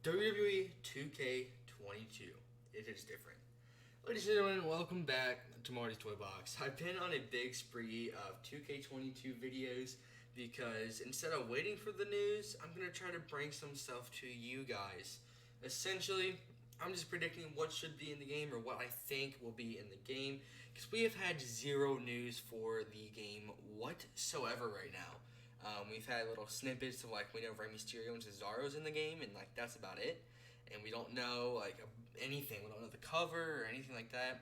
WWE 2K22. It is different. Ladies and gentlemen, welcome back to Marty's Toy Box. I've been on a big spree of 2K22 videos because instead of waiting for the news, I'm going to try to bring some stuff to you guys. Essentially, I'm just predicting what should be in the game or what I think will be in the game because we have had zero news for the game whatsoever right now. We've had little snippets of we know Rey Mysterio and Cesaro's in the game, and that's about it. And we don't know anything. We don't know the cover or anything like that.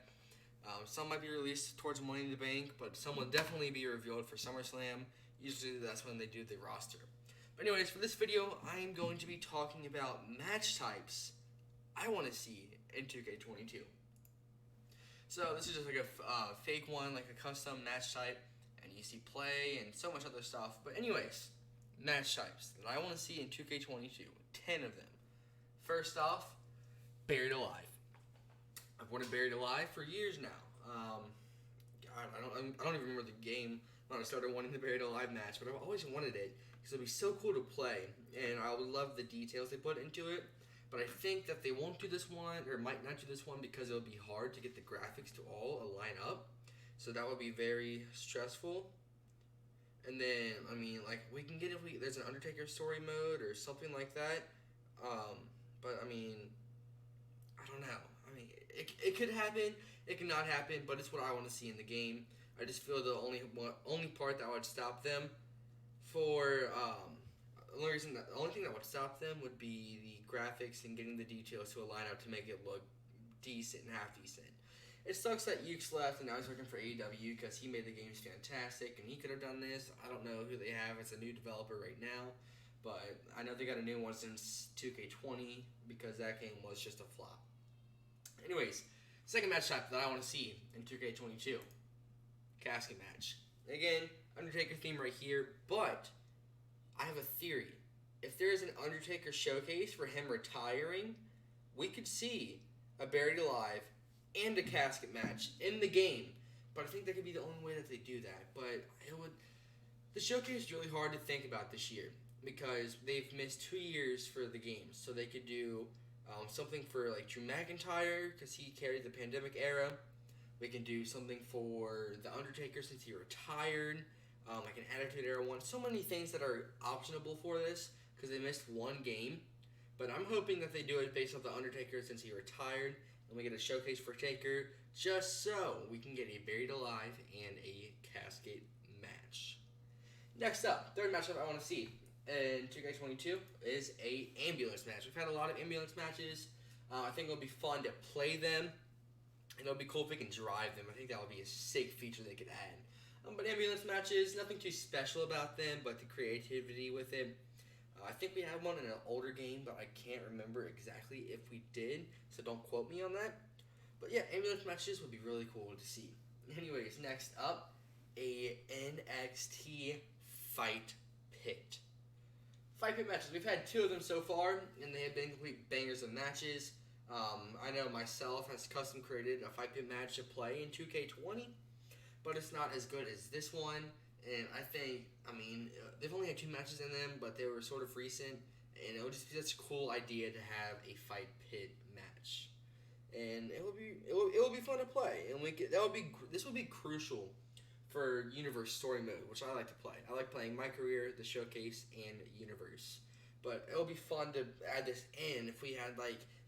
Some might be released towards Money in the Bank, but some will definitely be revealed for SummerSlam. Usually that's when they do the roster. But anyways, for this video, I am going to be talking about match types I want to see in 2K22. So this is just a fake one, like a custom match type. And you see play and so much other stuff. But anyways, match types that I want to see in 2K22. 10 of them. First off, Buried Alive. I've wanted Buried Alive for years now. God, I don't even remember the game when I started wanting the Buried Alive match, but I've always wanted it because it'd be so cool to play, and I would love the details they put into it. But I think that they won't do this one, or might not do this one, because it'll be hard to get the graphics to all line up. So that would be very stressful. And then, we can get there's an Undertaker story mode or something like that. But, I don't know. It could happen. It could not happen, but it's what I want to see in the game. I just feel the only part that would stop them the only thing that would stop them would be the graphics and getting the details to align up to make it look decent and half decent. It sucks that Ukes left and now he's working for AEW because he made the games fantastic and he could have done this. I don't know who they have as a new developer right now, but I know they got a new one since 2K20 because that game was just a flop. Anyways, second match type that I want to see in 2K22, casket match. Again, Undertaker theme right here, but I have a theory. If there is an Undertaker showcase for him retiring, we could see a Buried Alive and a casket match in the game. But I think that could be the only way that they do that. But the showcase is really hard to think about this year because they've missed 2 years for the games. So they could do something for Drew McIntyre because he carried the pandemic era. We can do something for the Undertaker since he retired. An Attitude Era one. So many things that are optionable for this because they missed one game. But I'm hoping that they do it based off the Undertaker since he retired. And we get a showcase for Taker just so we can get a Buried Alive and a casket match. Next up, third matchup I want to see in 2K22 is a ambulance match. We've had a lot of ambulance matches. I think it'll be fun to play them. And it'll be cool if we can drive them. I think that would be a sick feature they could add. But ambulance matches, nothing too special about them, but the creativity with it. I think we had one in an older game, but I can't remember exactly if we did, so don't quote me on that. But yeah, ambulance matches would be really cool to see. Anyways, next up, a NXT Fight Pit. Fight Pit matches. We've had 2 of them so far, and they have been complete bangers of matches. I know myself has custom created a Fight Pit match to play in 2K20, but it's not as good as this one. And I think, they've only had 2 matches in them, but they were sort of recent, and it would just be such a cool idea to have a Fight Pit match, and it will be fun to play, and this will be crucial for Universe Story Mode, which I like to play. I like playing My Career, the Showcase, and Universe, but it will be fun to add this in. If we had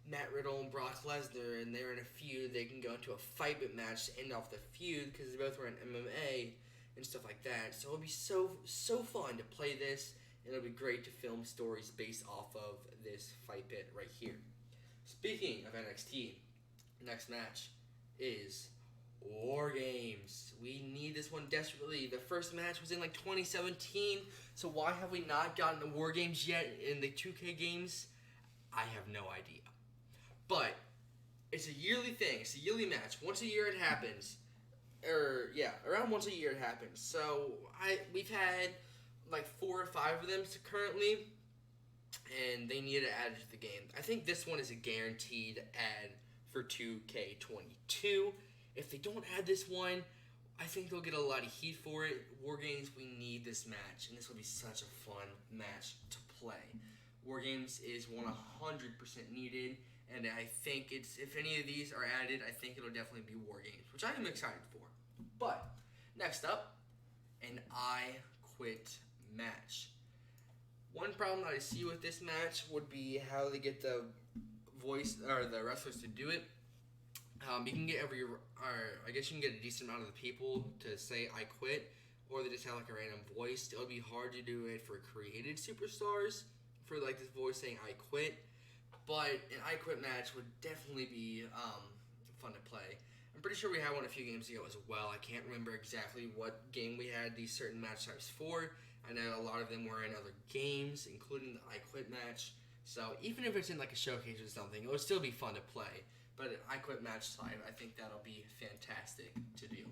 Matt Riddle and Brock Lesnar, and they're in a feud, they can go into a Fight Pit match to end off the feud because they both were in MMA. And stuff like that. So it'll be so fun to play this, and it'll be great to film stories based off of this Fight Pit right here. Speaking of NXT, next match is War Games. We need this one desperately. The first match was in 2017, so why have we not gotten the War Games yet in the 2K games? I have no idea. But it's a yearly thing. It's a yearly match. Once a year it happens. Around once a year it happens. So we've had 4 or 5 of them currently, and they need to add it to the game. I think this one is a guaranteed add for 2K22. If they don't add this one, I think they'll get a lot of heat for it. War Games, we need this match, and this will be such a fun match to play. War Games is 100% needed, and I think if any of these are added, I think it'll definitely be War Games, which I am excited for. But next up, an I Quit match. One problem that I see with this match would be how they get the voice or the wrestlers to do it. You can get I guess you can get a decent amount of the people to say I quit, or they just have like a random voice. It'll be hard to do it for created superstars, for like this voice saying I quit. But an I quit match would definitely be fun to play. I'm pretty sure we had one a few games ago as well. I can't remember exactly what game we had these certain match types for. I know a lot of them were in other games, including the I Quit match. So even if it's in like a showcase or something, it would still be fun to play. But an I Quit match type, I think that'll be fantastic to do.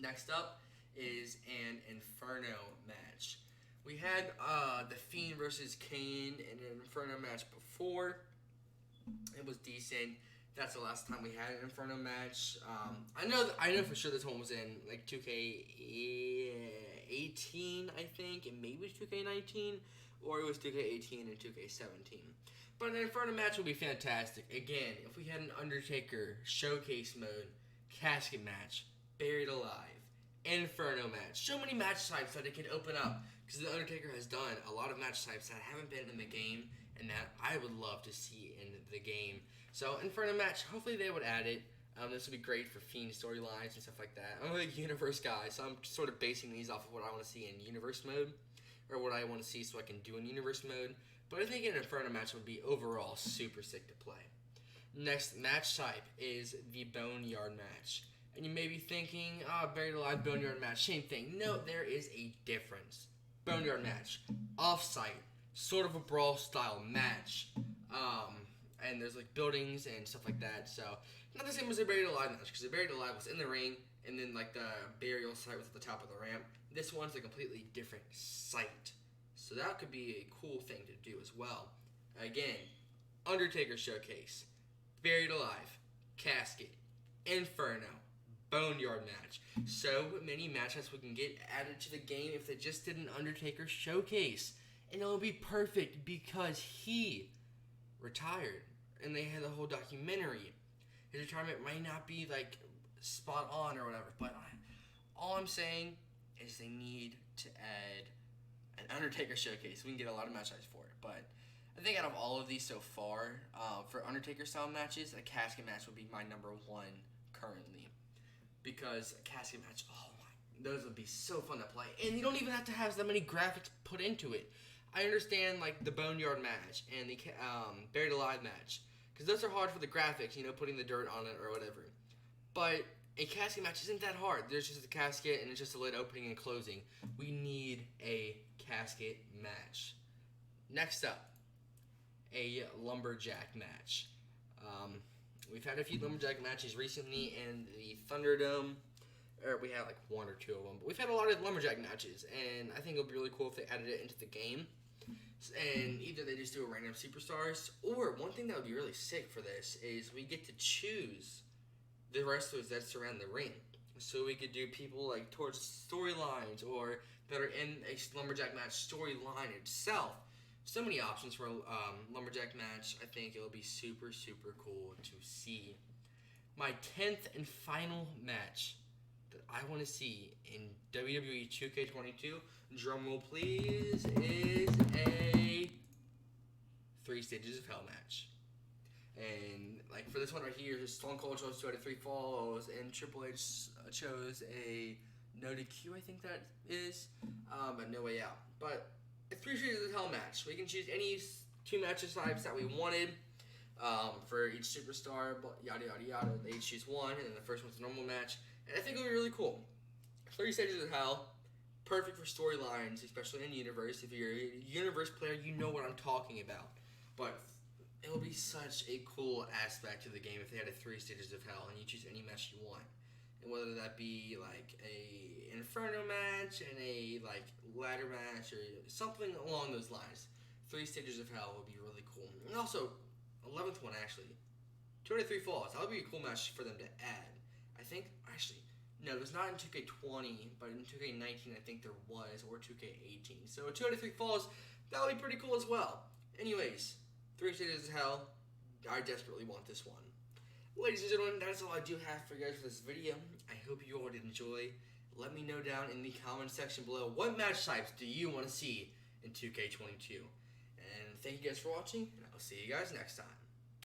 Next up is an Inferno match. We had The Fiend versus Kane in an Inferno match before. It was decent. That's the last time we had an Inferno match. I know for sure this one was in like 2K18, I think, and maybe it was 2K19, or it was 2K18 and 2K17. But an Inferno match would be fantastic. Again, if we had an Undertaker showcase mode, casket match, buried alive, Inferno match, so many match types that it could open up, because the Undertaker has done a lot of match types that haven't been in the game and that I would love to see in the game. So Inferno match, hopefully they would add it. This would be great for Fiend storylines and stuff like that. I'm a big Universe guy, so I'm sort of basing these off of what I want to see in Universe mode, or what I want to see so I can do in Universe mode. But I think an Inferno match would be overall super sick to play. Next match type is the Boneyard match. And you may be thinking, Buried Alive, Boneyard match, same thing. No, there is a difference. Boneyard match, off-site, sort of a brawl style match. And there's like buildings and stuff like that. So not the same as a Buried Alive match, because the Buried Alive was in the ring, and then like the burial site was at the top of the ramp. This one's a completely different site. So that could be a cool thing to do as well. Again, Undertaker showcase, Buried Alive, casket, Inferno, Boneyard match. So many matchups we can get added to the game if they just did an Undertaker showcase. And it will be perfect because he retired. And they had the whole documentary. His retirement might not be like spot on or whatever. But all I'm saying is they need to add an Undertaker showcase. We can get a lot of match types for it. But I think out of all of these so far, for Undertaker style matches, a casket match would be my number one currently. Because a casket match, oh my, those would be so fun to play. And you don't even have to have that many graphics put into it. I understand like the Boneyard match and the Buried Alive match, because those are hard for the graphics, putting the dirt on it or whatever. But a casket match isn't that hard. There's just a casket and it's just a lid opening and closing. We need a casket match. Next up, a Lumberjack match. We've had a few Lumberjack matches recently in the Thunderdome. Or we had like one or two of them. But we've had a lot of Lumberjack matches. And I think it would be really cool if they added it into the game. And either they just do a random superstars. Or one thing that would be really sick for this is we get to choose the wrestlers that surround the ring. So we could do people like towards storylines or that are in a Lumberjack match storyline itself. So many options for a Lumberjack match. I think it'll be super, super cool to see. My 10th and final match that I want to see in WWE 2K22, drumroll please, is a 3 Stages of Hell match. And like for this one right here, Stone Cold chose 2 out of 3 falls, and Triple H chose a no DQ, I think that is, but no way out. But a 3 Stages of Hell match. We can choose any 2 matches types that we wanted for each superstar, but yada yada yada. They each choose one, and then the first one's a normal match. And I think it'll be really cool. 3 Stages of Hell, perfect for storylines, especially in Universe. If you're a Universe player, you know what I'm talking about. But it'll be such a cool aspect to the game if they had a 3 Stages of Hell and you choose any match you want. And whether that be like a Inferno match and a like ladder match or something along those lines. 3 Stages of Hell would be really cool. And also, 11th one actually. 2 out of 3 falls. That would be a cool match for them to add. I think, actually, no, it was not in 2K20, but in 2K19 I think there was, or 2K18. So 2 out of 3 falls, that would be pretty cool as well. Anyways, 3 Stages of Hell. I desperately want this one. Ladies and gentlemen, that's all I do have for you guys for this video. I hope you all did enjoy. Let me know down in the comment section below what match types do you want to see in 2K22. And thank you guys for watching, and I'll see you guys next time.